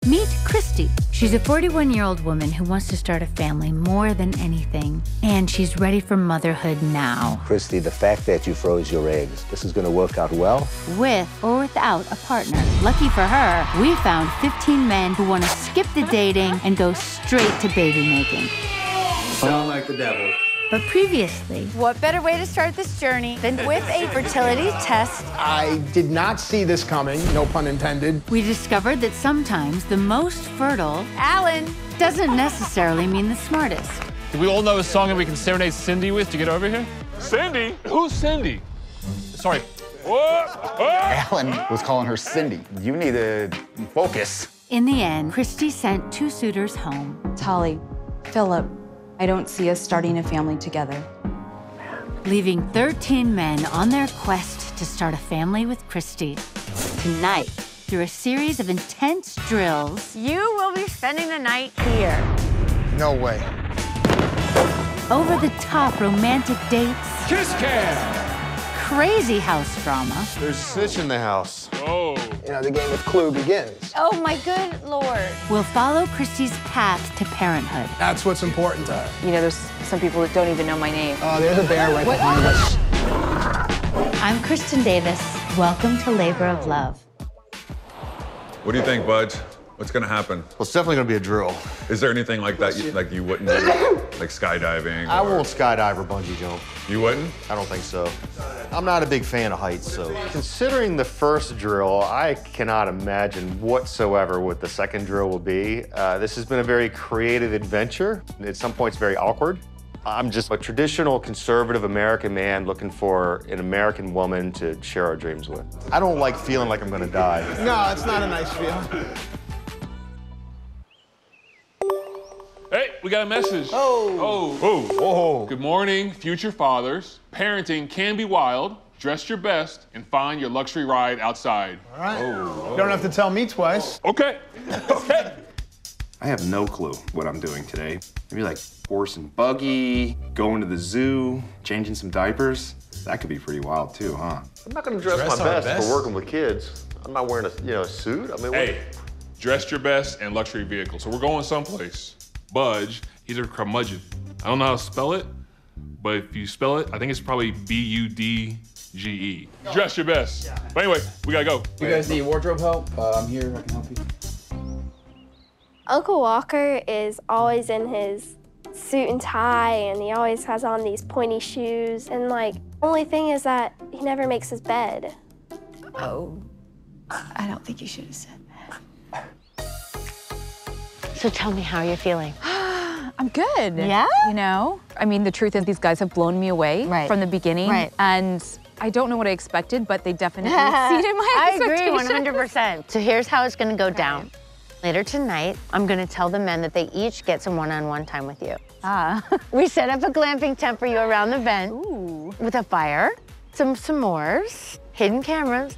Meet Christy. She's a 41-year-old woman who wants to start a family more than anything, and she's ready for motherhood now. Christy, the fact that you froze your eggs, this is gonna work out well? With or without a partner. Lucky for her, we found 15 men who want to skip the dating and go straight to baby making. Sound like the devil. But previously, what better way to start this journey than with a fertility test? I did not see this coming, no pun intended. we discovered that sometimes the most fertile Alan, doesn't necessarily mean the smartest. Do we all know a song that we can serenade Cindy with to get over here? Cindy? Who's Cindy? Sorry. Alan was calling her Cindy. You need to focus. In the end, Christy sent 2 suitors home. Tolly, Philip, I don't see us starting a family together. Leaving 13 men on their quest to start a family with Christy. Tonight, through a series of intense drills, you will be spending the night here. No way. over-the-top romantic dates, Kiss cam! crazy house drama, There's snitch in the house. Oh. You know, the game of Clue begins. Oh my good Lord. will follow Christy's path to parenthood. That's what's important to her. You know, there's some people that don't even know my name. Oh, there's a bear right behind us. I'm Kristen Davis. Welcome to Labor of Love. What do you think, Budge? What's gonna happen? Well, it's definitely gonna be a drill. Is there anything like that you wouldn't do? Like skydiving? I or- won't skydive or bungee jump. You wouldn't? I don't think so. I'm not a big fan of heights, so. Considering the first drill, I cannot imagine whatsoever what the second drill will be. This has been a very creative adventure. At some points, very awkward. I'm just a traditional conservative American man looking for an American woman to share our dreams with. I don't like feeling like I'm gonna die. No, it's not a nice feeling. Hey, we got a message. Oh. Good morning, future fathers. Parenting can be wild. Dress your best and find your luxury ride outside. All right. You don't have to tell me twice. Okay. Okay. I have no clue what I'm doing today. Maybe like horse and buggy, going to the zoo, changing some diapers. That could be pretty wild too, huh? I'm not gonna dress my best for working with kids. I'm not wearing a suit. I mean, Hey, dress your best and luxury vehicle. So we're going someplace. Budge, he's a curmudgeon. I don't know how to spell it, but if you spell it, I think it's probably B-U-D-G-E. Dress your best. But anyway, we gotta go. You guys need wardrobe help? I'm here, I can help you. Uncle Walker is always in his suit and tie, and he always has on these pointy shoes. And like, only thing is that he never makes his bed. Oh, I don't think you should have said that. So tell me how you're feeling. I'm good. Yeah? You know? I mean, the truth is these guys have blown me away from the beginning. Right. And I don't know what I expected, but they definitely exceeded my I agree expectations. 100%. So here's how it's gonna go down. Later tonight, I'm gonna tell the men that they each get some one-on-one time with you. Ah. We set up a glamping tent for you around the vent. Ooh. With a fire, some s'mores, hidden cameras,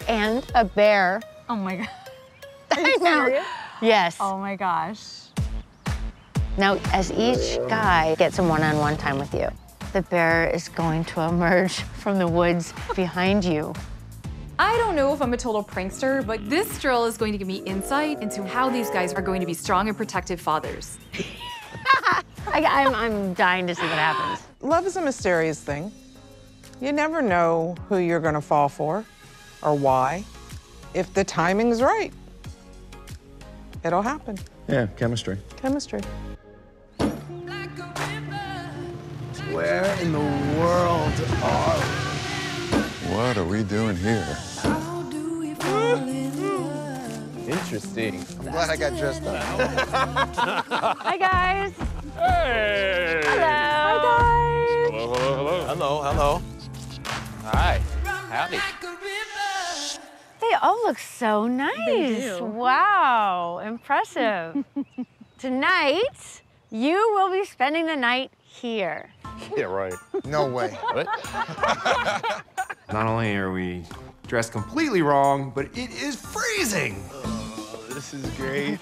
and a bear. Oh my God. I know. Yes. Oh my gosh. Now, as each guy gets some one-on-one time with you, the bear is going to emerge from the woods behind you. I don't know if I'm a total prankster, but this drill is going to give me insight into how these guys are going to be strong and protective fathers. I'm dying to see what happens. Love is a mysterious thing. You never know who you're gonna fall for or why. If the timing's right, it'll happen. Yeah, chemistry. Chemistry. Where in the world are we? What are we doing here? Interesting. I'm glad I got dressed up. Hi, guys. Hey! Hello. Hi, guys. Hello, hello, hello. hello, hello. Hi. Howdy. They all look so nice. They do. Wow, impressive. Tonight, you will be spending the night here. Yeah, right. No way. What? Not only are we dressed completely wrong, but it is freezing. This is great.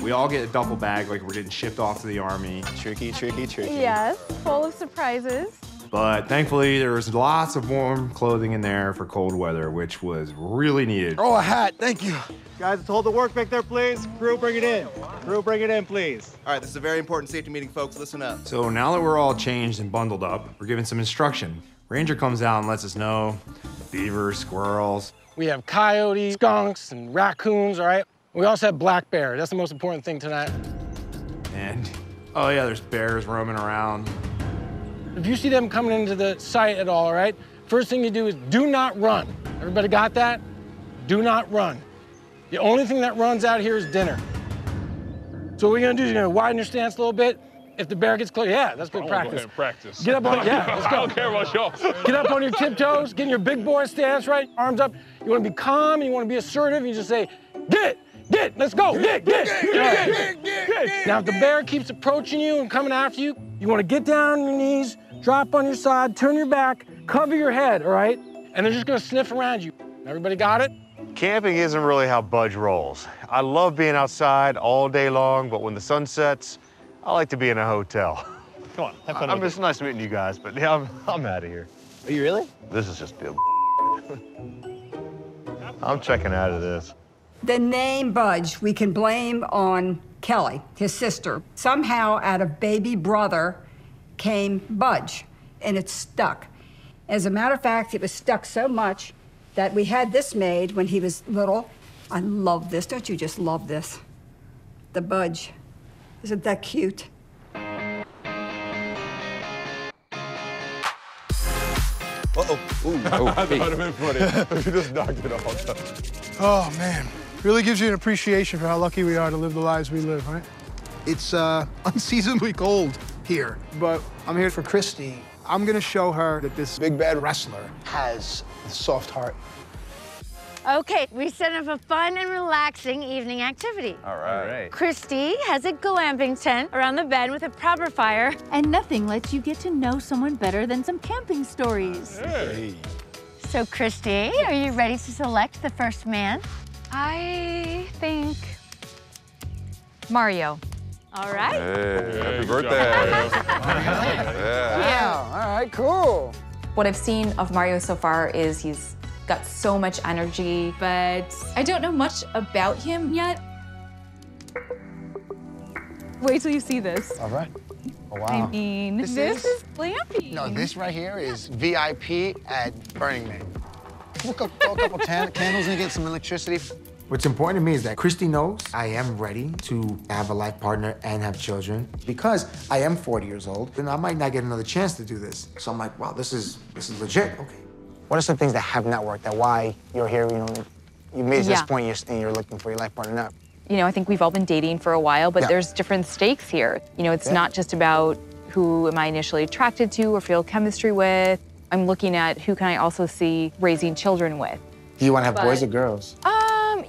We all get a duffel bag like we're getting shipped off to the army. Tricky, tricky, tricky. Yes, full of surprises. But thankfully, there was lots of warm clothing in there for cold weather, which was really needed. Oh, a hat, thank you. Guys, hold the work back there, please. Crew, bring it in. Crew, bring it in, please. All right, this is a very important safety meeting, folks. Listen up. So now that we're all changed and bundled up, we're given some instruction. Ranger comes out and lets us know beavers, squirrels. We have coyotes, skunks, and raccoons, all right? We also have black bear. That's the most important thing tonight. And, oh yeah, there's bears roaming around. If you see them coming into the site at all right, first thing you do is do not run. Everybody got that? Do not run. The only thing that runs out here is dinner. So what you're gonna do is you're gonna widen your stance a little bit. If the bear gets close, yeah, that's good practice. Go ahead and practice. Get up on, yeah, let's go. I don't care about y'all. Get up on your tiptoes, get in your big boy stance, right? Arms up. You wanna be calm, and you wanna be assertive, and you just say, get, let's go, get. Now, if the bear keeps approaching you and coming after you, you wanna get down on your knees, drop on your side, turn your back, cover your head, all right? And they're just gonna sniff around you. Everybody got it? Camping isn't really how Budge rolls. I love being outside all day long, but when the sun sets, I like to be in a hotel. Come on, have fun. It's nice meeting you guys, but yeah, I'm out of here. Are you really? This is just real. I'm checking out of this. The name Budge we can blame on Kelly, his sister. Somehow out of baby brother came Budge, and it stuck. As a matter of fact, it was stuck so much that we had this made when he was little. I love this. Don't you just love this? The Budge. Isn't that cute? Uh-oh. Ooh. That would have been funny. You just knocked it off. Oh, man. Really gives you an appreciation for how lucky we are to live the lives we live, right? It's unseasonably cold here, but I'm here for Christy. I'm gonna show her that this big bad wrestler has a soft heart. Okay, we set up a fun and relaxing evening activity. All right. Christy has a glamping tent around the bed with a proper fire. And nothing lets you get to know someone better than some camping stories. Hey. So, Christy, are you ready to select the first man? I think Mario. All right. Hey, happy birthday. Yeah. Wow, all right, cool. What I've seen of Mario so far is he's got so much energy, but I don't know much about him yet. Wait till you see this. All right. Oh, wow. I mean, this is glamping. No, this right here is VIP at Burning Man. We'll throw a couple candles and get some electricity. What's important to me is that Christy knows I am ready to have a life partner and have children because I am 40 years old and I might not get another chance to do this. So I'm like, wow, this is legit. Okay. What are some things that have not worked? That why you're here? You know, you made this point. You're looking for your life partner now. You know, I think we've all been dating for a while, but there's different stakes here. You know, it's not just about who am I initially attracted to or feel chemistry with. I'm looking at who can I also see raising children with. Do you want to have boys or girls?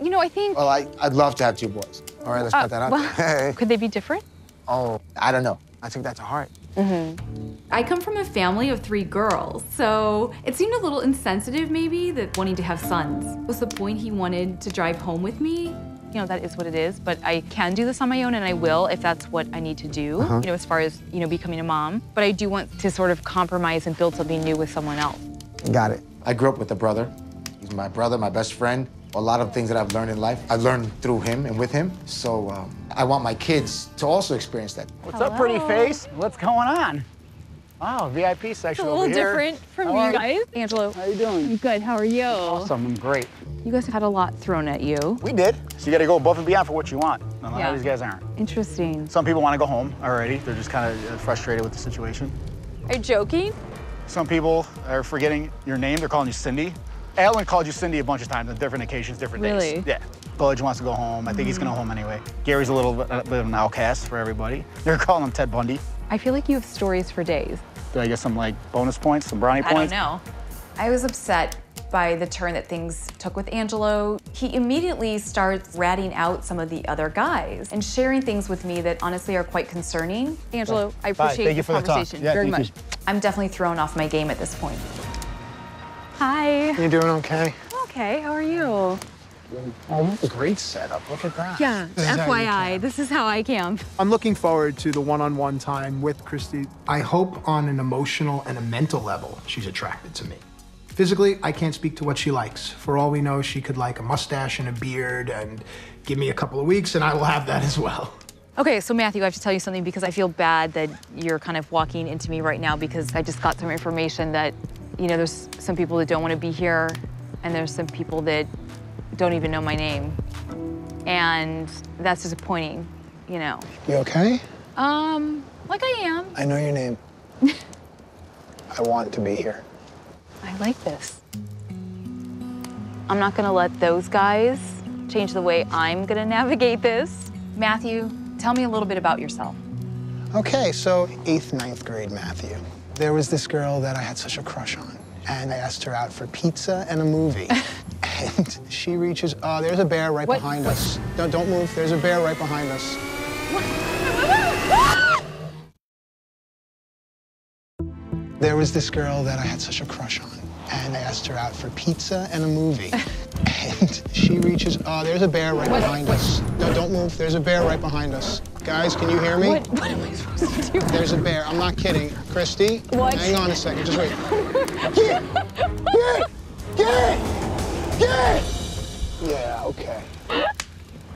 You know, I think. Well, I'd love to have 2 boys. All right, let's put that out there. Could they be different? Oh, I don't know. I think that's a heart. I come from a family of 3 girls, so it seemed a little insensitive maybe that wanting to have sons. Was the point he wanted to drive home with me? You know, that is what it is, but I can do this on my own and I will if that's what I need to do, you know, as far as, you know, becoming a mom. But I do want to sort of compromise and build something new with someone else. Got it. I grew up with a brother. He's my brother, my best friend. A lot of things that I've learned in life, I've learned through him and with him. So I want my kids to also experience that. What's up, pretty face? What's going on? Wow, VIP section over here. It's a little different from you guys. Angelo. How you doing? I'm good, how are you? Awesome, I'm great. You guys had a lot thrown at you. We did. So you gotta go above and beyond for what you want. A lot of these guys aren't. Interesting. Some people want to go home already. They're just kind of frustrated with the situation. Are you joking? Some people are forgetting your name. They're calling you Cindy. Alan called you Cindy a bunch of times on different occasions, different days. Yeah. Budge wants to go home. I think he's going to go home anyway. Gary's a little bit of an outcast for everybody. They're calling him Ted Bundy. I feel like you have stories for days. Do I get some like bonus points, some brownie points? I don't know. I was upset by the turn that things took with Angelo. He immediately starts ratting out some of the other guys and sharing things with me that honestly are quite concerning. Angelo, I appreciate the conversation very much. I'm definitely thrown off my game at this point. Hi. You doing okay? Okay, how are you? Oh, what a great setup. Look at that. Yeah, FYI, this is how I camp. I'm looking forward to the one-on-one time with Christy. I hope on an emotional and a mental level, she's attracted to me. Physically, I can't speak to what she likes. For all we know, she could like a mustache and a beard, and give me a couple of weeks and I will have that as well. Okay, so Matthew, I have to tell you something because I feel bad that you're kind of walking into me right now because I just got some information that, you know, there's some people that don't want to be here and there's some people that don't even know my name. And that's disappointing, you know. You okay? Like I am. I know your name. I want to be here. I like this. I'm not gonna let those guys change the way I'm gonna navigate this. Matthew, tell me a little bit about yourself. Okay, so 8th, 9th grade Matthew. There was this girl that I had such a crush on, and I asked her out for pizza and a movie. And she reaches, oh, there's a bear right behind us. Don't move, there's a bear right behind us. There was this girl that I had such a crush on, and I asked her out for pizza and a movie. And she reaches, oh, there's a bear right behind us. Don't move, there's a bear right behind us. Guys, can you hear me? What am I supposed to do? There's a bear, I'm not kidding. Christy, what? Hang on a second, just wait. Get! Yeah, okay.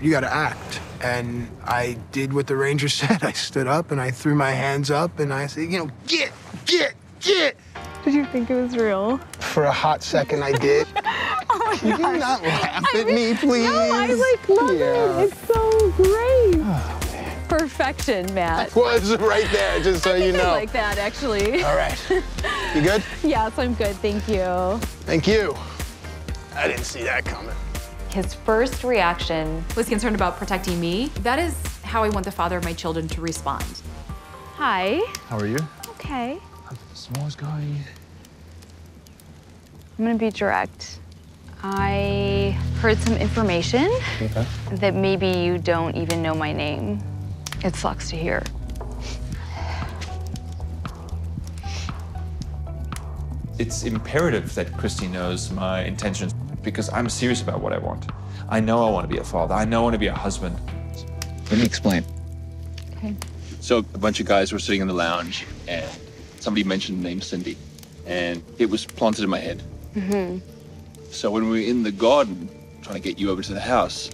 You gotta act. And I did what the ranger said. I stood up and I threw my hands up and I said, you know, get! Did you think it was real? For a hot second, I did. Oh my Can you not laugh at me, please? No, I love it. It's so great. Oh, man. Perfection, Matt. Was right there, just so you know. I like that, actually. All right. You good? Yes, I'm good, thank you. Thank you. I didn't see that coming. His first reaction was concerned about protecting me. That is how I want the father of my children to respond. Hi. How are you? Okay. S'mores going. I'm gonna be direct. I heard some information that maybe you don't even know my name. It sucks to hear. It's imperative that Christy knows my intentions because I'm serious about what I want. I know I want to be a father. I know I want to be a husband. Let me explain. Okay. So a bunch of guys were sitting in the lounge and somebody mentioned the name Cindy and it was planted in my head. Mm-hmm. So when we were in the garden trying to get you over to the house,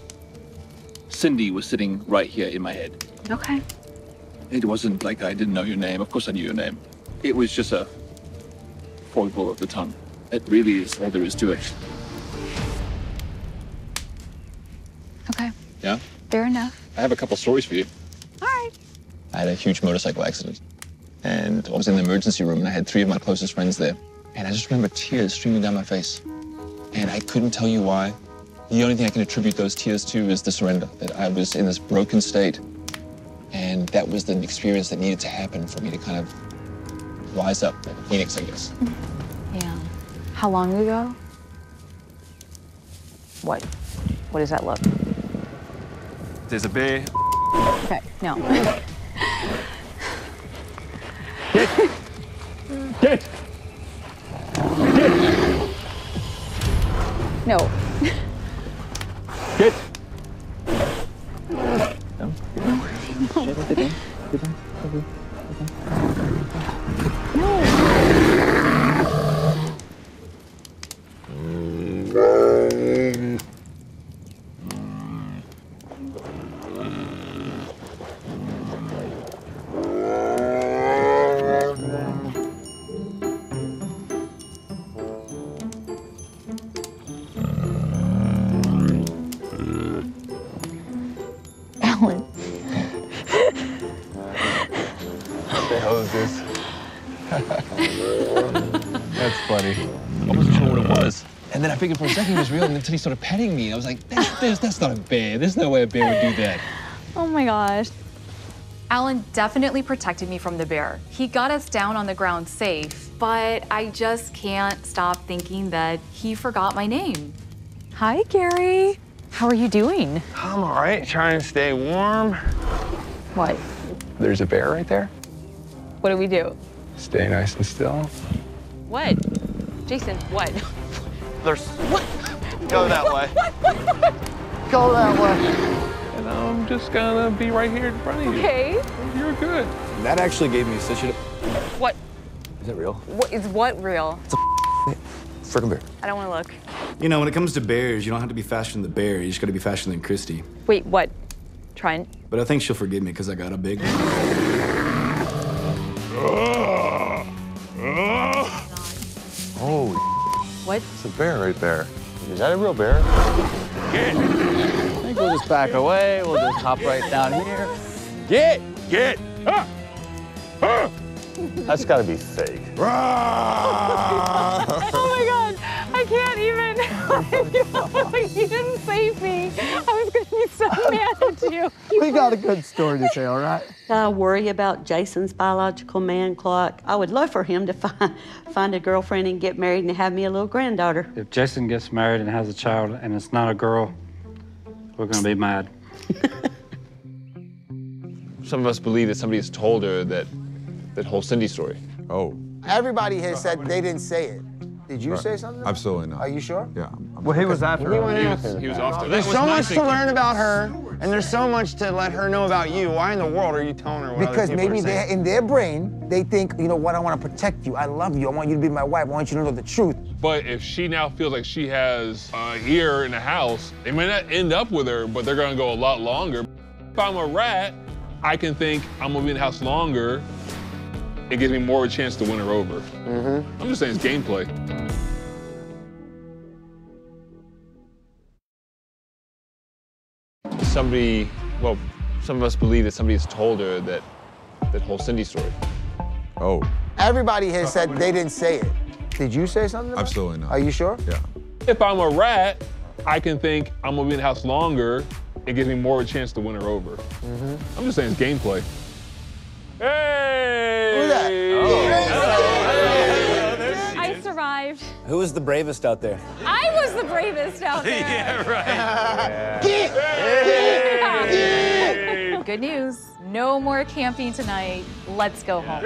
Cindy was sitting right here in my head. Okay. It wasn't like I didn't know your name. Of course I knew your name. It was just a foible of the tongue. It really is all there is to it. Okay. Yeah? Fair enough. I have a couple stories for you. All right. I had a huge motorcycle accident. And I was in the emergency room and I had 3 of my closest friends there. And I just remember tears streaming down my face. And I couldn't tell you why. The only thing I can attribute those tears to is the surrender, that I was in this broken state. And that was the experience that needed to happen for me to kind of rise up like a phoenix, I guess. Yeah. How long ago? What? What does that look? There's a bear. Okay, no. Get! No. Get! Alan. What the hell is this? That's funny. I wasn't sure what it was. And then I figured for a second it was real until he started petting me. I was like, that's not a bear. There's no way a bear would do that. Oh my gosh. Alan definitely protected me from the bear. He got us down on the ground safe, but I just can't stop thinking that he forgot my name. Hi, Gary. How are you doing? I'm all right, trying to stay warm. What? There's a bear right there. What do we do? Stay nice and still. What? Jason, what? There's... What? Go that way. Go that way. And I'm just gonna be right here in front of you. Okay. You're good. That actually gave me such a... What? Is that real? Is what real? Frickin' bear. I don't want to look. You know, when it comes to bears, you don't have to be faster than the bear. You just got to be faster than Christy. Wait, what? Trent? But I think she'll forgive me because I got a big one. Oh, what? It's a bear right there. Is that a real bear? I think we'll just back away. We'll just hop right down here. Get! That's got to be fake. Oh my God, I can't even. You didn't save me. I was going to be so mad at you. We got a good story to tell, right? I worry about Jason's biological man clock. I would love for him to find a girlfriend and get married and have me a little granddaughter. If Jason gets married and has a child and it's not a girl, we're going to be mad. Some of us believe that somebody has told her that whole Cindy story. Oh. Everybody has said they didn't say it. Did you Right. say something? Absolutely not. Are you sure? Yeah. Well, he was after her. He went after He was off to There's so much to learn about her, and there's so much to let her know about you. Why in the world are you telling her what Because other people maybe are saying? in their brain, they think, you know what, I want to protect you. I love you. I want you to be my wife. I want you to know the truth. But if she now feels like she has a year in the house, they may not end up with her, but they're gonna go a lot longer. If I'm a rat, I can think I'm gonna be in the house longer. It gives me more of a chance to win her over. I'm just saying it's gameplay. Somebody, well, some of us believe that somebody has told her that whole Cindy story. Oh. Everybody has said they didn't say it. Did you say something? Absolutely not. Are you sure? Yeah. If I'm a rat, I can think I'm gonna be in the house longer. It gives me more of a chance to win her over. I'm just saying it's gameplay. Hey! Who's that? I survived. Who was the bravest out there? I was the bravest out there. Yeah, Good news. No more camping tonight. Let's go home.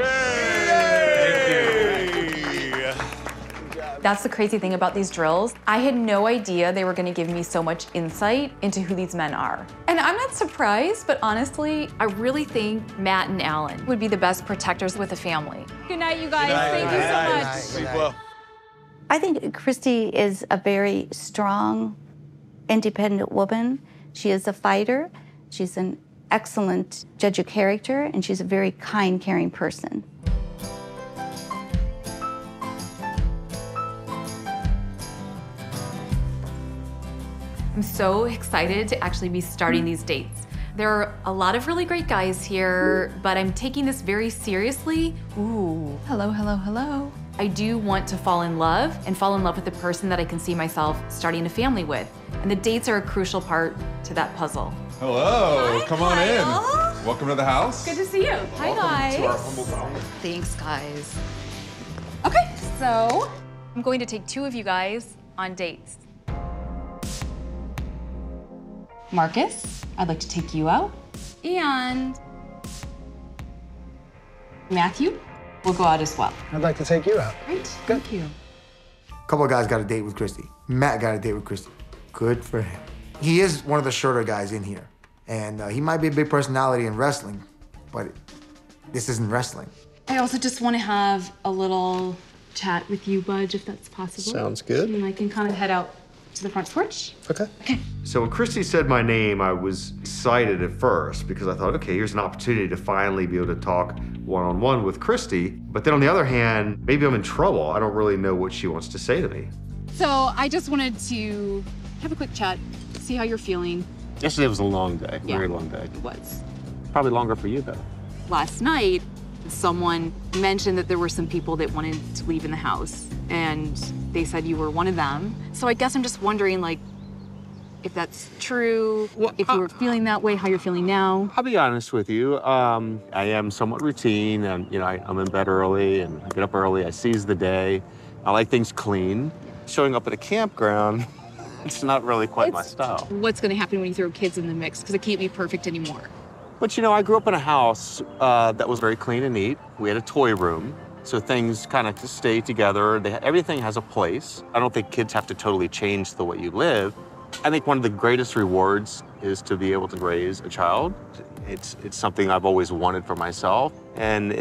That's the crazy thing about these drills. I had no idea they were gonna give me so much insight into who these men are. And I'm not surprised, but honestly, I really think Matt and Alan would be the best protectors with a family. Good night, you guys. Thank you so much. Sleep well. I think Christy is a very strong, independent woman. She is a fighter. She's an excellent judge of character, and she's a very kind, caring person. I'm so excited to actually be starting these dates. There are a lot of really great guys here, but I'm taking this very seriously. Ooh, hello, hello, hello. I do want to fall in love with the person that I can see myself starting a family with. And the dates are a crucial part to that puzzle. Hello. Hi, Come on Kyle. in. Welcome to the house. Good to see you. Hi, guys. To our humble family. Thanks, guys. Okay, so I'm going to take two of you guys on dates. Marcus, I'd like to take you out. And Matthew will go out as well. I'd like to take you out. Great, thank you. A couple of guys got a date with Christy. Matt got a date with Christy. Good for him. He is one of the shorter guys in here. And he might be a big personality in wrestling, but this isn't wrestling. I also just want to have a little chat with you, Budge, if that's possible. Sounds good. And I can kind of head out to the front porch. Okay. So when Christy said my name, I was excited at first because I thought, okay, here's an opportunity to finally be able to talk one-on-one with Christy. But then on the other hand, maybe I'm in trouble. I don't really know what she wants to say to me. So I just wanted to have a quick chat, see how you're feeling. Yesterday was a long day, Yeah. very long day. It was. Probably longer for you, though. Last night, someone mentioned that there were some people that wanted to leave in the house, and they said you were one of them. So I guess I'm just wondering, like, if that's true, if you were feeling that way, how you're feeling now. I'll be honest with you. I am somewhat routine, and I'm in bed early, and I get up early. I seize the day. I like things clean. Showing up at a campground, it's not really quite my style. What's going to happen when you throw kids in the mix? Because it can't be perfect anymore. But I grew up in a house that was very clean and neat. We had a toy room. So things kind of stay together. Everything has a place. I don't think kids have to totally change the way you live. I think one of the greatest rewards is to be able to raise a child. It's something I've always wanted for myself, and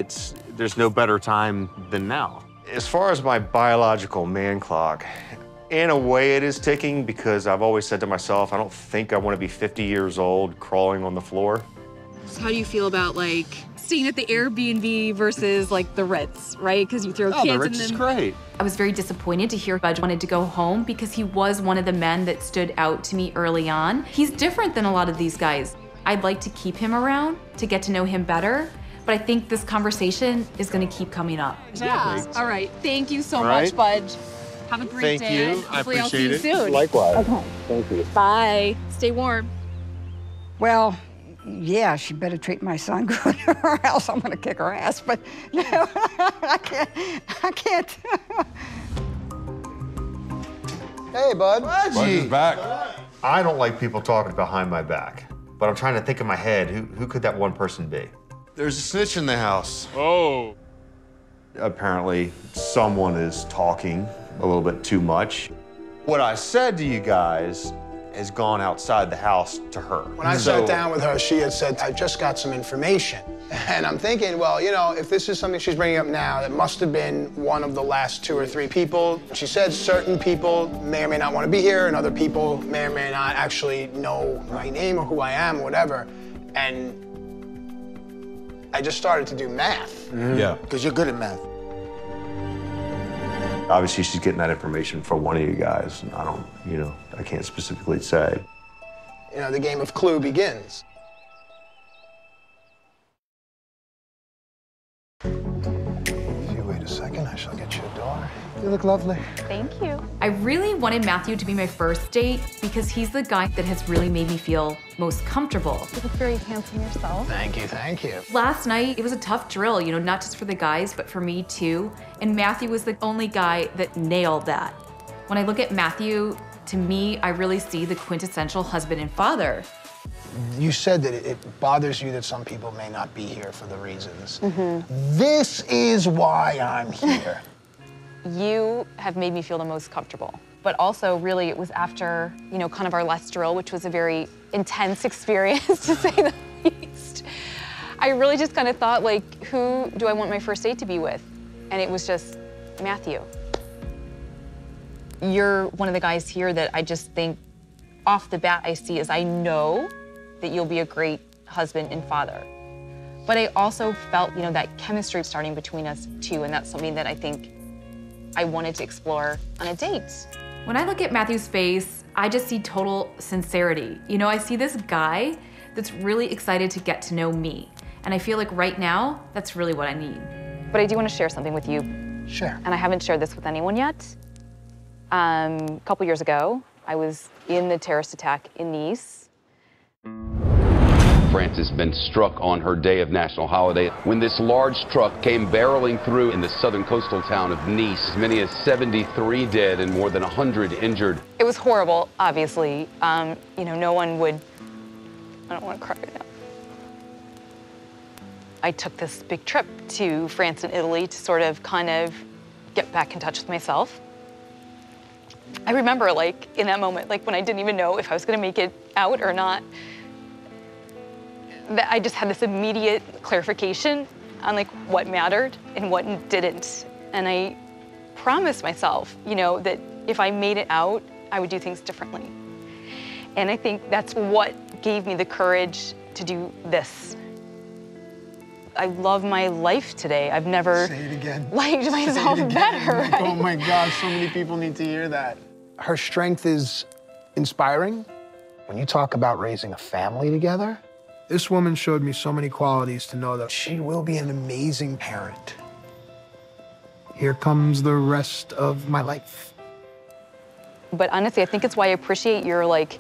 there's no better time than now. As far as my biological man clock, in a way it is ticking, because I've always said to myself, I don't think I want to be 50 years old crawling on the floor. So how do you feel about like staying at the Airbnb versus like the Ritz, right? Because you throw kids in them. The Ritz is great. I was very disappointed to hear Budge wanted to go home because he was one of the men that stood out to me early on. He's different than a lot of these guys. I'd like to keep him around to get to know him better, but I think this conversation is going to keep coming up. Exactly. Yeah. All right. Thank you so All much, right. Budge. Have a great Thank day. you. I Hopefully I'll see appreciate you it. soon. Likewise. Okay. Thank you. Bye. Stay warm. Well, yeah, she better treat my son good or else I'm gonna kick her ass, but no, I can't. Hey, bud. Budge is back. I don't like people talking behind my back, but I'm trying to think in my head, who could that one person be? There's a snitch in the house. Oh. Apparently, someone is talking a little bit too much. What I said to you guys has gone outside the house to her. When I sat down with her, she had said, I just got some information. And I'm thinking, well, you know, if this is something she's bringing up now, that must have been one of the last 2 or 3 people. She said certain people may or may not want to be here, and other people may or may not actually know my name or who I am, or whatever. And I just started to do math. Yeah. Because you're good at math. Obviously, she's getting that information from one of you guys. And I can't specifically say. You know, the game of Clue begins. If you wait a second, I shall get you a door. You look lovely. Thank you. I really wanted Matthew to be my first date because he's the guy that has really made me feel most comfortable. You look very handsome yourself. Thank you, thank you. Last night, it was a tough drill, you know, not just for the guys, but for me too. And Matthew was the only guy that nailed that. When I look at Matthew, to me, I really see the quintessential husband and father. You said that it bothers you that some people may not be here for the reasons. This is why I'm here. You have made me feel the most comfortable. But also, really, it was after, you know, kind of our last drill, which was a very intense experience, to say the least. I really just kind of thought, like, who do I want my first date to be with? And it was just Matthew. You're one of the guys here that I just think, off the bat, I see is I know that you'll be a great husband and father. But I also felt, you know, that chemistry starting between us too, and that's something that I think I wanted to explore on a date. When I look at Matthew's face, I just see total sincerity. You know, I see this guy that's really excited to get to know me. And I feel like right now, that's really what I need. But I do want to share something with you. Sure. And I haven't shared this with anyone yet. A couple years ago, I was in the terrorist attack in Nice. France has been struck on her day of national holiday when this large truck came barreling through in the southern coastal town of Nice. As many as 73 dead and more than 100 injured. It was horrible, obviously. You know, no one would, I don't want to cry right now. I took this big trip to France and Italy to sort of kind of get back in touch with myself. I remember, like, in that moment, like when I didn't even know if I was going to make it out or not, that I just had this immediate clarification on like what mattered and what didn't. And I promised myself, you know, that if I made it out, I would do things differently. And I think that's what gave me the courage to do this. I love my life today. I've never Say it again. liked myself better. Right? Oh my gosh, so many people need to hear that. Her strength is inspiring. When you talk about raising a family together, this woman showed me so many qualities to know that she will be an amazing parent. Here comes the rest of my life. But honestly, I think it's why I appreciate your like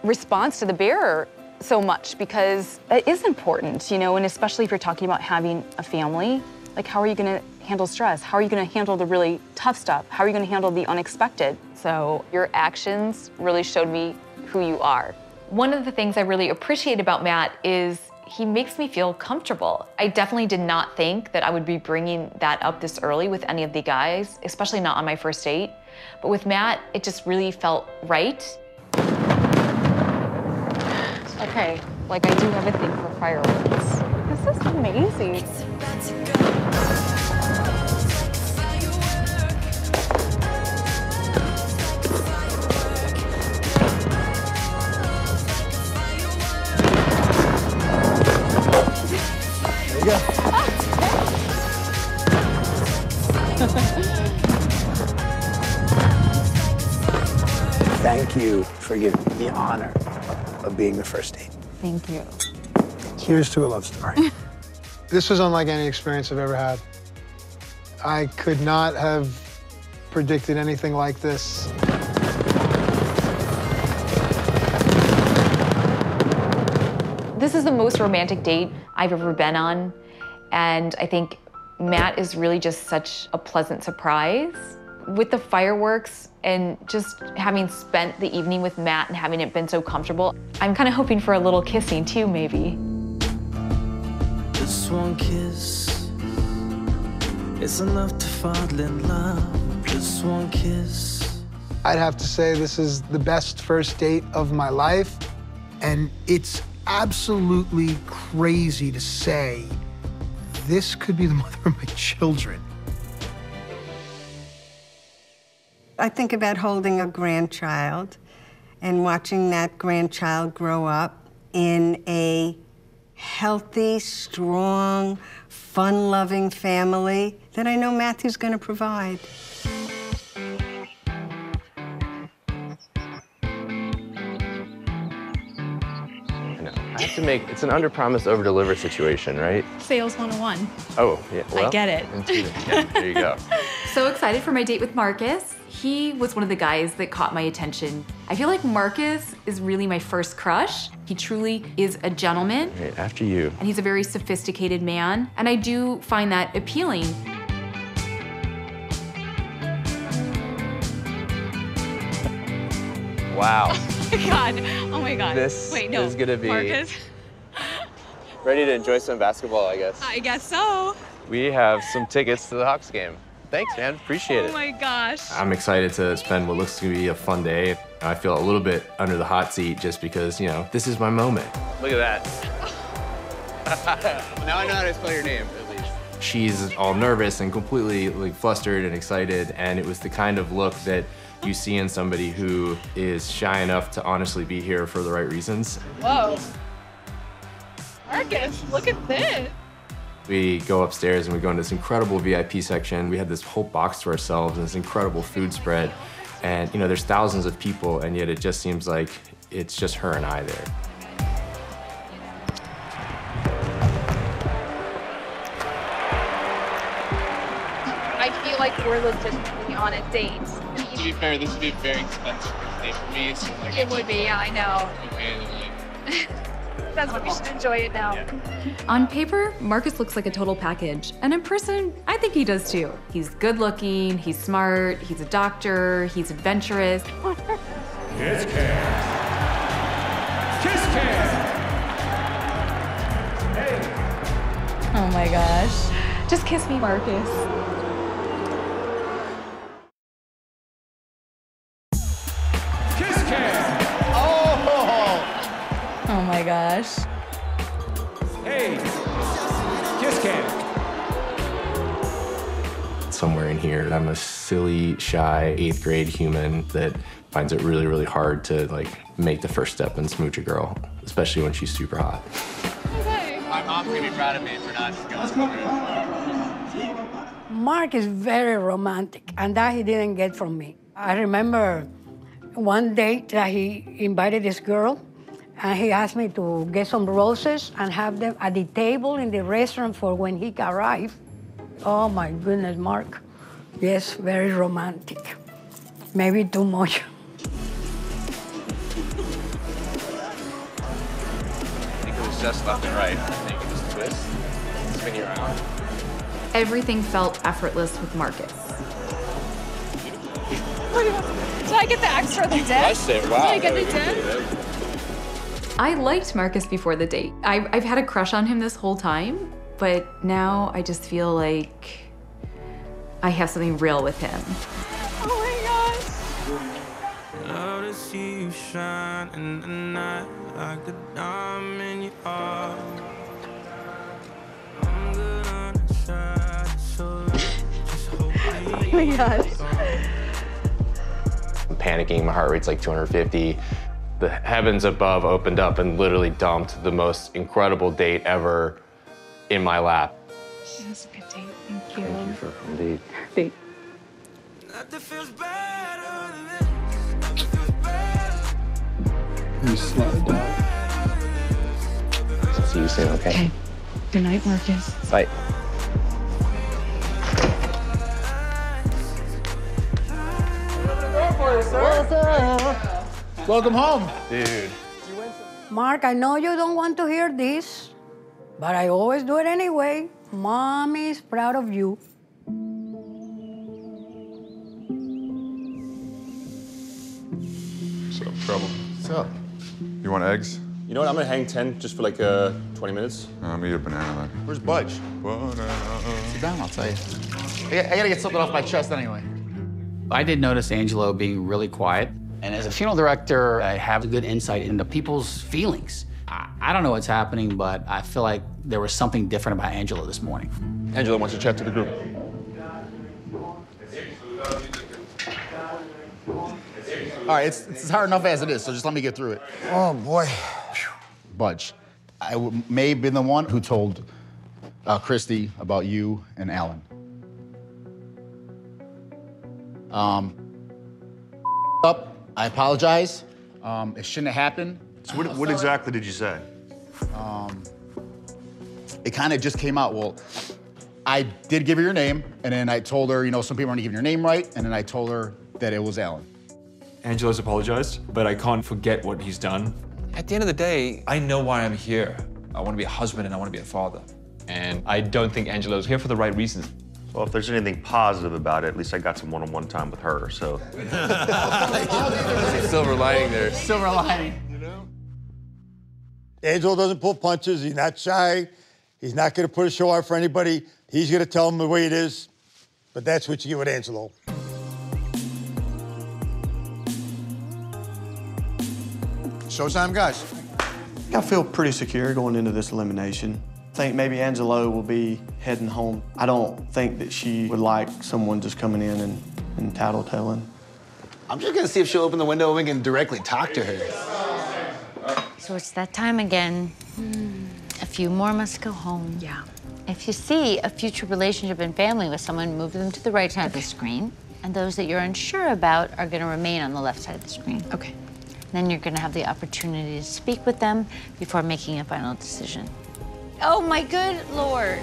response to the bearer so much, because it is important, you know, and especially if you're talking about having a family, like how are you gonna handle stress? How are you gonna handle the really tough stuff? How are you gonna handle the unexpected? So your actions really showed me who you are. One of the things I really appreciate about Matt is He makes me feel comfortable. I definitely did not think that I would be bringing that up this early with any of the guys, especially not on my first date. But with Matt, it just really felt right. Okay, like I do have a thing for fireworks. This is amazing. There you go. Thank you for giving me the honor of being the first date. Thank you. Here's to a love story. This was unlike any experience I've ever had. I could not have predicted anything like this. This is the most romantic date I've ever been on, and I think Matt is really just such a pleasant surprise. With the fireworks and just having spent the evening with Matt and having it been so comfortable, I'm kind of hoping for a little kissing too, maybe. Just one kiss is enough to fall in love. Just one kiss. I'd have to say this is the best first date of my life, and it's absolutely crazy to say this could be the mother of my children. I think about holding a grandchild and watching that grandchild grow up in a healthy, strong, fun-loving family that I know Matthew's going to provide. I have to make, it's an under-promise, over-deliver situation, right? Sales 101. Oh, yeah, well. I get it. Yeah, there you go. So excited for my date with Marcus. He was one of the guys that caught my attention. I feel like Marcus is really my first crush. He truly is a gentleman. Right, after you. And he's a very sophisticated man, and I do find that appealing. Wow. Oh my God, oh my God. This Wait, no. is gonna be Marcus. ready to enjoy some basketball, I guess. I guess so. We have some tickets to the Hawks game. Thanks, man. Appreciate it. Oh my gosh. I'm excited to spend what looks to be a fun day. I feel a little bit under the hot seat just because, you know, this is my moment. Look at that. Now I know how to spell your name, at least. She's all nervous and completely flustered and excited, and it was the kind of look that you see in somebody who is shy enough to honestly be here for the right reasons. Whoa. Marcus, look at this. We go upstairs and we go into this incredible VIP section. We had this whole box to ourselves and this incredible food spread. And you know, there's thousands of people, and yet it just seems like it's just her and I there. I feel like we're legitimately on a date. To be fair, this would be a very expensive date for me. So like, It would be, yeah, I know. That's what we should enjoy it now. On paper, Marcus looks like a total package. And in person, I think he does too. He's good looking, he's smart, he's a doctor, he's adventurous. Kiss cam. Kiss cam. Oh my gosh. Just kiss me, Marcus. Kiss cam. Oh my gosh. Hey. Kiss cam. Somewhere in here, I'm a silly, shy 8th grade human that finds it really, really hard to make the first step and smooch a girl, especially when she's super hot. My mom's gonna be proud of me for not going through. Mark is very romantic, and that he didn't get from me. I remember one date that he invited this girl, and he asked me to get some roses and have them at the table in the restaurant for when he arrived. Oh my goodness, Mark. Yes, very romantic. Maybe too much. I think it was just left and right. I think it was a twist. Spin you around. Everything felt effortless with Marcus. Did I get the extra, the dip? I said, wow. Did I get the dip? I liked Marcus before the date. I've had a crush on him this whole time, but now I just feel like I have something real with him. Oh my gosh. Love to see you shine in the night like a diamond in your heart. I'm good on the side, so just hope Oh my gosh. I'm panicking, my heart rate's like 250. The heavens above opened up and literally dumped the most incredible date ever in my lap. It was a good date. Thank you. Thank you for indeed. Thanks. nothing feels better than this. Nothing feels better. You slow it down. See you soon, okay? Okay. Good night, Marcus. Bye. Welcome home. Dude. Mark, I know you don't want to hear this, but I always do it anyway. Mommy's proud of you. What's up, Trouble? What's up? You want eggs? You know what? I'm gonna hang 10 just for like 20 minutes. Let me eat a banana then. Where's Budge? Sit down, I'll tell you. I gotta get something off my chest anyway. I did notice Angelo being really quiet. And as a funeral director, I have a good insight into people's feelings. I don't know what's happening, but I feel like there was something different about Angelo this morning. Angelo wants to chat to the group. All right, it's hard enough as it is, so just let me get through it. Oh, boy. Budge, I may have been the one who told Christy about you and Alan. Up, I apologize. It shouldn't have happened. So what exactly did you say? It kind of just came out. Well, I did give her your name, and then I told her, you know, some people aren't giving your name right, and then I told her that it was Alan. Angelo's apologized, but I can't forget what he's done. At the end of the day, I know why I'm here. I want to be a husband and I want to be a father. And I don't think Angelo's here for the right reasons. Well, if there's anything positive about it, at least I got some one-on-one time with her, so. Silver lining there. Silver lining. Angelo doesn't pull punches. He's not shy. He's not going to put a show on for anybody. He's going to tell them the way it is. But that's what you get with Angelo. Showtime, guys. I feel pretty secure going into this elimination. I think maybe Angelo will be heading home. I don't think that she would like someone just coming in and tattletelling. I'm just gonna see if she'll open the window and we can directly talk to her. So it's that time again. A few more must go home. Yeah. If you see a future relationship and family with someone, move them to the right side of the screen. And those that you're unsure about are gonna remain on the left side of the screen. Okay. Then you're gonna have the opportunity to speak with them before making a final decision. Oh my good Lord.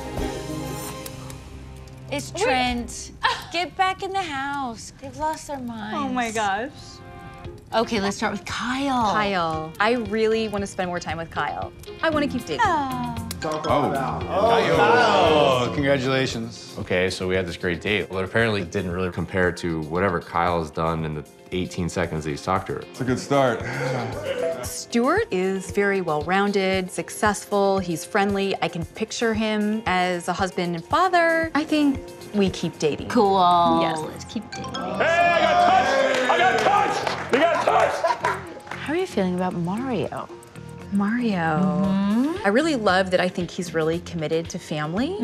It's Trent. Get back in the house. They've lost their minds. Oh my gosh. Okay, let's start with Kyle. Kyle. I really want to spend more time with Kyle. I want to keep dating. Oh, congratulations. Okay, so we had this great date, but apparently didn't really compare to whatever Kyle's done in the 18 seconds that he's talked to her. It's a good start. Stuart is very well-rounded, successful, he's friendly. I can picture him as a husband and father. I think we keep dating. Cool. Yes. Let's keep dating. Hey, I got touched! I got touched! They got touched! How are you feeling about Mario? Mario. I really love that I think he's really committed to family.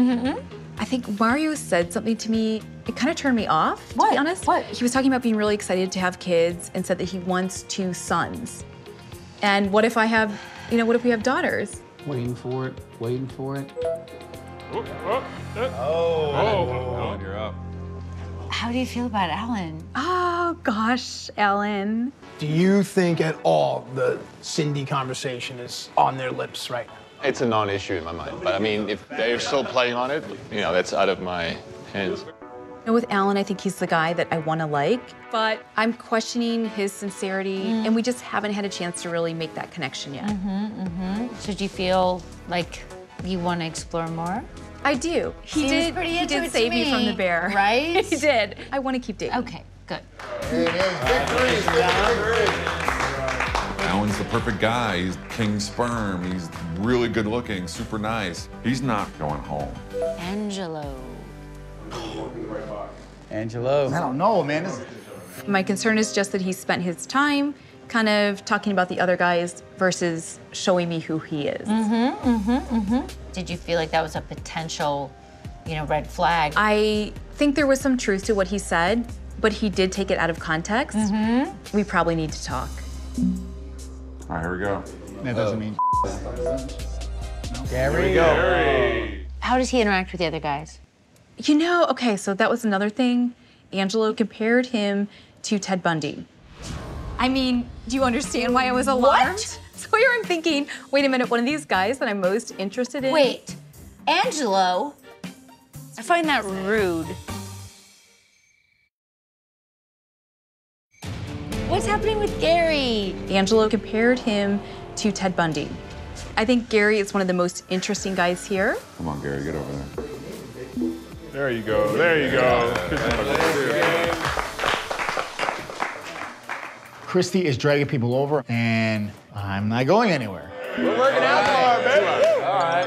I think Mario said something to me, it kind of turned me off, to be honest. What? He was talking about being really excited to have kids and said that he wants 2 sons. And what if I have, what if we have daughters? Waiting for it, waiting for it. Oh, you're up. How do you feel about Alan? Oh, gosh, Alan. Do you think at all the Cindy conversation is on their lips right now? It's a non-issue in my mind. But I mean, if they're still playing on it, that's out of my hands. With Alan, I think he's the guy that I want to like, but I'm questioning his sincerity, and we just haven't had a chance to really make that connection yet. So do you feel like you want to explore more? I do. He did save me from the bear. Right? He did. I want to keep dating. Okay, good. Victory! Alan's the perfect guy. He's king sperm. He's really good looking, super nice. He's not going home. Angelo. Angelo. I don't know, man. My concern is just that he spent his time kind of talking about the other guys versus showing me who he is. Did you feel like that was a potential, red flag? I think there was some truth to what he said, but he did take it out of context. We probably need to talk. All right, here we go. That doesn't mean There we go. How does he interact with the other guys? Okay, so that was another thing. Angelo compared him to Ted Bundy. I mean, do you understand why I was alarmed? What? So here I'm thinking, wait a minute, one of these guys that I'm most interested in. Wait, Angelo? I find that rude. What's happening with Gary? Angelo compared him to Ted Bundy. I think Gary is one of the most interesting guys here. Come on, Gary, get over there. There you go. There you go. Christy is dragging people over, and I'm not going anywhere. We're working out for her, baby. All right.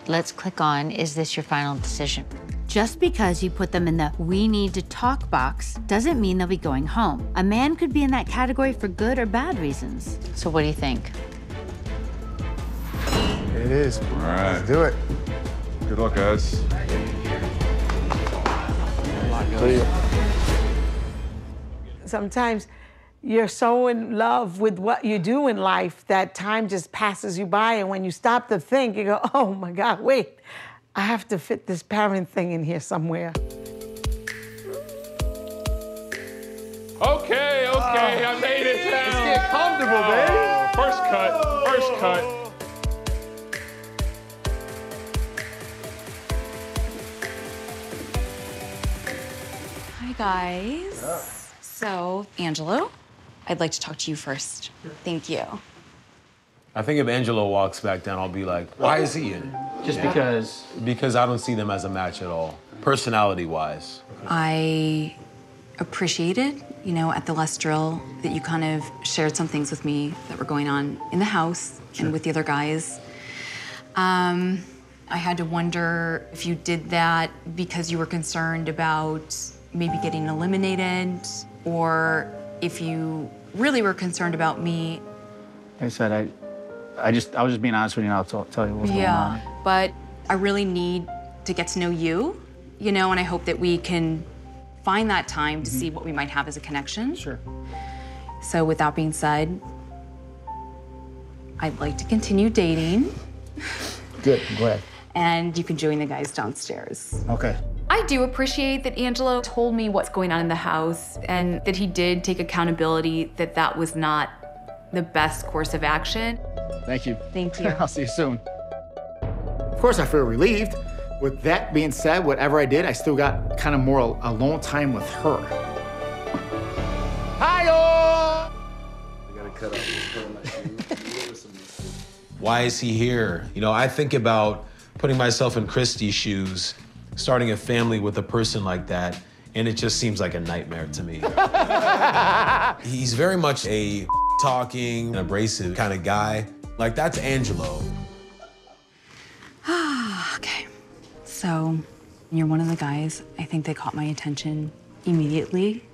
Let's click on, is this your final decision? Just because you put them in the we need to talk box doesn't mean they'll be going home. A man could be in that category for good or bad reasons. So what do you think? It is. All right. Let's do it. Good luck, guys. Sometimes you're so in love with what you do in life that time just passes you by, and when you stop to think, you go, oh my God, wait, I have to fit this parent thing in here somewhere. Okay, I made it down. Let's get comfortable, baby. First cut. Hi, guys. So, Angelo, I'd like to talk to you first. Thank you. I think if Angelo walks back down, I'll be like, why is he in it? Just because? Because I don't see them as a match at all, personality-wise. I appreciated, at the last drill that you kind of shared some things with me that were going on in the house and with the other guys. I had to wonder if you did that because you were concerned about maybe getting eliminated, or if you really were concerned about me. Like I said, I was just being honest with you, and I'll tell you what's going on. But I really need to get to know you, and I hope that we can find that time to see what we might have as a connection. Sure. So with that being said, I'd like to continue dating. Good, I'm glad. And you can join the guys downstairs. Okay. I do appreciate that Angelo told me what's going on in the house and that he did take accountability that that was not the best course of action. Thank you. Thank you. I'll see you soon. Of course, I feel relieved. With that being said, whatever I did, I still got kind of more alone time with her. Hi-yo! I gotta cut off this Why is he here? I think about putting myself in Christy's shoes, starting a family with a person like that, and it just seems like a nightmare to me. He's very much a talking, abrasive kind of guy. Like, that's Angelo. Okay. So, you're one of the guys I think that caught my attention immediately.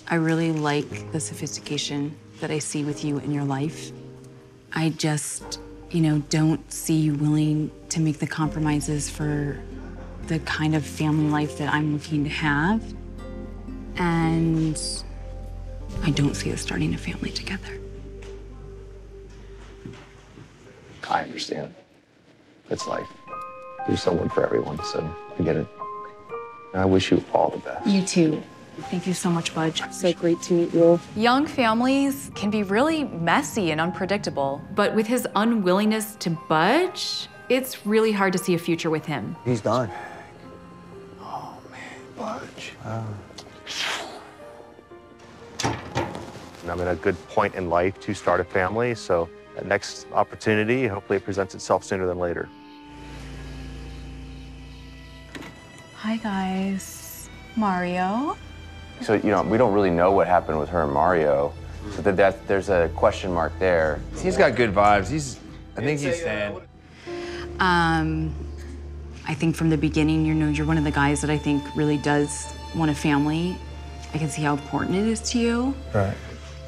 I really like the sophistication that I see with you in your life. I just, don't see you willing to make the compromises for the kind of family life that I'm looking to have. And I don't see us starting a family together. I understand. It's life. There's someone for everyone, so I get it. I wish you all the best. You too. Thank you so much, Budge. So great to meet you. Young families can be really messy and unpredictable, but with his unwillingness to budge, it's really hard to see a future with him. He's done. Oh, man, Budge. And I'm in a good point in life to start a family, so that next opportunity, hopefully it presents itself sooner than later. Hi, guys. Mario. So, we don't really know what happened with her and Mario. So there's a question mark there. He's got good vibes. I think he's saying. I think from the beginning, you're one of the guys that I think really does want a family. I can see how important it is to you. Right.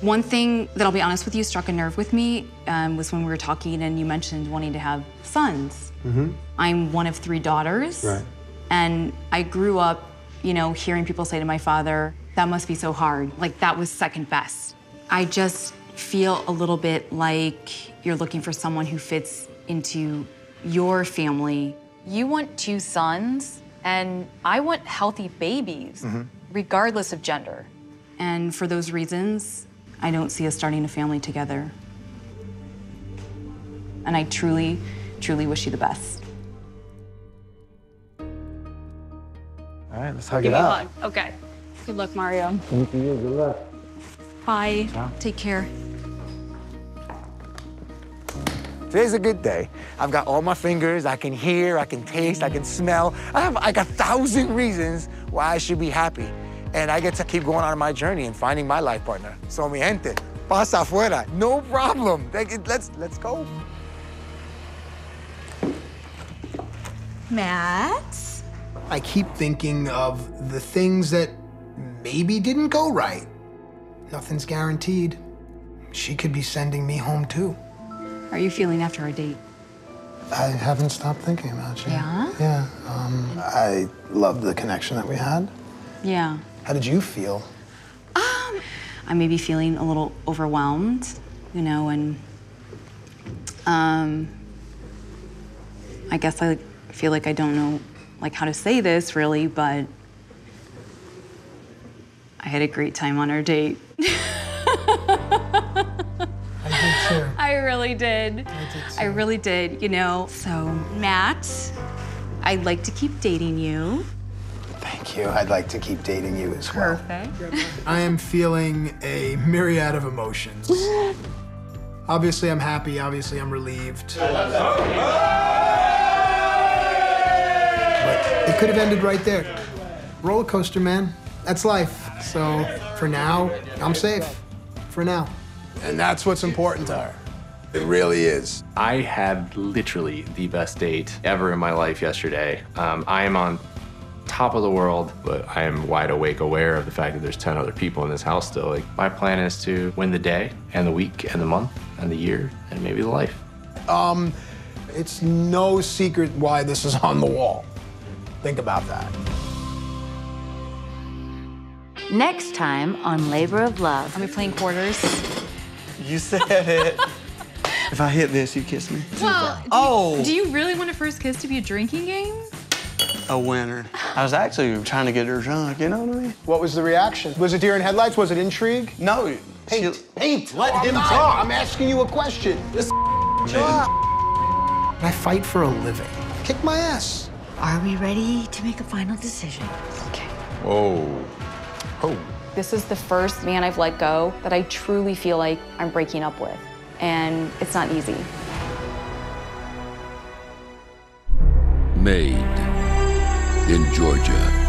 One thing that I'll be honest with you struck a nerve with me was when we were talking and you mentioned wanting to have sons. Mm-hmm. I'm one of 3 daughters. Right. And I grew up, hearing people say to my father, that must be so hard. Like that was second best. I just feel a little bit like you're looking for someone who fits into your family. You want 2 sons, and I want healthy babies, regardless of gender. And for those reasons, I don't see us starting a family together. And I truly, truly wish you the best. All right, let's Give hug it me a out. hug. Okay. Good luck, Mario. Thank you. Good luck. Bye. Ciao. Take care. Today's a good day. I've got all my fingers. I can hear, I can taste, I can smell. I got 1,000 reasons why I should be happy. And I get to keep going on my journey and finding my life partner. So, mi gente, pasa afuera. No problem. Let's go. Matt? I keep thinking of the things that maybe didn't go right. Nothing's guaranteed. She could be sending me home too. How are you feeling after our date? I haven't stopped thinking about you. Yeah? Yeah. I loved the connection that we had. Yeah. How did you feel? I may be feeling a little overwhelmed, and I guess I feel like I don't know how to say this really, but I had a great time on our date. I did too. I really did. I really did, So, Matt, I'd like to keep dating you. Thank you. I'd like to keep dating you as well. Perfect. I am feeling a myriad of emotions. Obviously, I'm happy. Obviously, I'm relieved. But it could have ended right there. Roller coaster, man. That's life. So for now, I'm safe. For now. And that's what's important to her. It really is. I had literally the best date ever in my life yesterday. I am on top of the world, but I am wide awake, aware of the fact that there's 10 other people in this house still. My plan is to win the day and the week and the month and the year and maybe the life. It's no secret why this is on the wall. Think about that. Next time on Labor of Love. Are we playing quarters? You said it. If I hit this, you kiss me. Well, do you really want a first kiss to be a drinking game? A winner. I was actually trying to get her drunk, you know what I mean? What was the reaction? Was it deer in headlights? Was it intrigue? No. Paint. Paint. Let him talk. I'm asking you a question. This I fight for a living. Kick my ass. Are we ready to make a final decision? Okay. Whoa. Oh. This is the first man I've let go that I truly feel like I'm breaking up with. And it's not easy. Made in Georgia.